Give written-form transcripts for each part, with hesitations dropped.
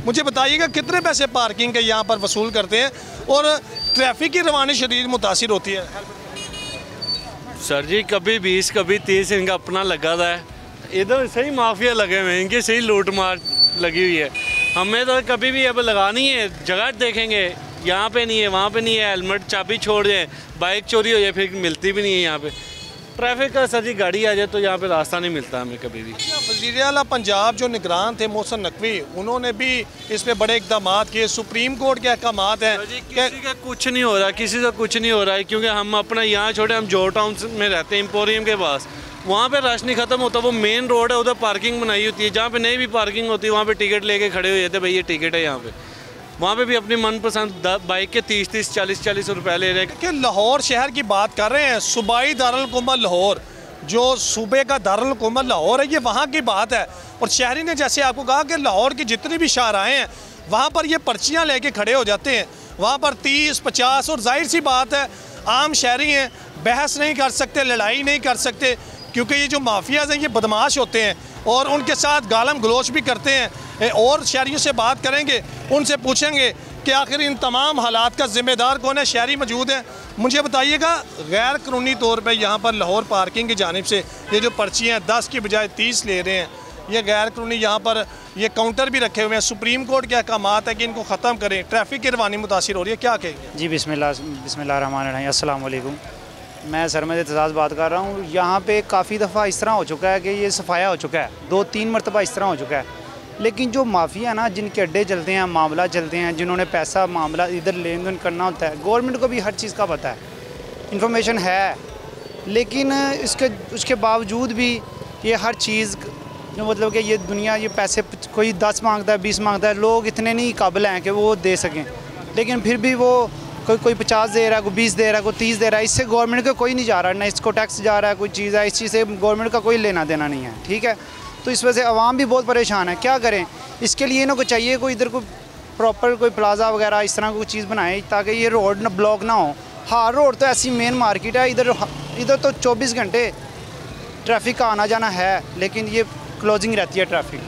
मुझे बताइएगा कितने पैसे पार्किंग के यहाँ पर वसूल करते हैं और ट्रैफिक की रवानी शदीद मुतासिर होती है? सर जी कभी 20 कभी 30 इनका अपना लगा हुआ है। इधर सही माफिया लगे हुए हैं, इनकी सही लूट मार लगी हुई है। हमें तो कभी भी अब लगानी है, जगह देखेंगे यहाँ पे नहीं है, वहाँ पे नहीं है, हेलमेट चाबी छोड़ दें, बाइक चोरी हो जाए फिर मिलती भी नहीं है। यहाँ पे ट्रैफिक का सर जी गाड़ी आ जाए तो यहाँ पे रास्ता नहीं मिलता हमें कभी भी। वज़ीर आला पंजाब जो निगरान थे मोहसिन नकवी, उन्होंने भी इस पे बड़े इक़दाम किए। सुप्रीम कोर्ट के अहकामात हैं। किसी का कुछ नहीं हो रहा, किसी का कुछ नहीं हो रहा है, क्योंकि हम अपना यहाँ छोटे, हम जॉर्ज टाउन में रहते हैं, एम्पोरियम के पास। वहाँ पे रश नहीं खत्म होता, वो मेन रोड है, उधर पार्किंग बनाई होती है। जहाँ पे नहीं भी पार्किंग होती है वहाँ पे टिकट लेके खड़े हो जाते, भाई ये टिकट है यहाँ पे। वहाँ पे भी अपनी मनपसंद बाइक के 30-30 40-40 रुपए ले रहे हैं। कि लाहौर शहर की बात कर रहे हैं, सूबाई दारुल हुकूमत लाहौर, जो सूबे का दारुल हुकूमत लाहौर है, ये वहाँ की बात है। और शहरी ने जैसे आपको कहा कि लाहौर की जितनी भी शाहराएँ हैं वहाँ पर ये पर्चियाँ लेके खड़े हो जाते हैं, वहाँ पर 30-50। और जाहिर सी बात है आम शहरी हैं, बहस नहीं कर सकते, लड़ाई नहीं कर सकते, क्योंकि ये जो माफियाज हैं ये बदमाश होते हैं और उनके साथ गालम गलोच भी करते हैं। और शहरियों से बात करेंगे, उनसे पूछेंगे कि आखिर इन तमाम हालात का ज़िम्मेदार कौन है। शहरी मौजूद हैं, मुझे बताइएगा गैर कानूनी तौर पे यहाँ पर लाहौर पार्किंग की जानिब से ये जो पर्चियाँ 10 की बजाय 30 ले रहे हैं, ये गैर कानूनी यहाँ पर ये काउंटर भी रखे हुए हैं। सुप्रीम कोर्ट के अहकामात है कि इनको ख़त्म करें, ट्रैफिक की रवानी मुतासिर हो रही है, क्या कहेंगे? जी बिस्मिल्लाहिर्रहमानिर्रहीम, अस्सलाम वालेकुम। मैं सरमद एतजाज़ बात कर रहा हूँ। यहाँ पे काफ़ी दफ़ा इस तरह हो चुका है कि ये सफाया हो चुका है, 2-3 मरतबा इस तरह हो चुका है। लेकिन जो माफिया है ना, जिनके अड्डे चलते हैं, मामला चलते हैं, जिन्होंने पैसा मामला इधर लेन देन करना होता है, गवर्नमेंट को भी हर चीज़ का पता है, इन्फॉर्मेशन है, लेकिन उसके बावजूद भी ये हर चीज़ जो मतलब कि ये दुनिया ये पैसे कोई 10 मांगता है, 20 मांगता है, लोग इतने नहीं काबिल हैं कि वो दे सकें। लेकिन फिर भी वो कोई 50 दे रहा है, कोई 20 दे रहा है, कोई 30 दे रहा है। इससे गवर्नमेंट का कोई नहीं जा रहा, ना इसको टैक्स जा रहा है, कोई चीज़ है, इस चीज़ से गवर्नमेंट का कोई लेना देना नहीं है। ठीक है, तो इस वजह से आवाम भी बहुत परेशान है। क्या करें? इसके लिए इन्हों को चाहिए कोई इधर कोई प्रॉपर कोई प्लाजा वगैरह इस तरह कोई चीज़ बनाए ताकि ये रोड ना ब्लॉक ना हो। हाँ, रोड तो ऐसी मेन मार्केट है, इधर तो 24 घंटे ट्रैफिक का आना जाना है, लेकिन ये क्लोजिंग रहती है ट्रैफिक।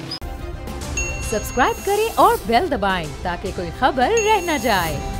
सब्सक्राइब करें और बेल दबाएं ताकि कोई खबर रह न जाए।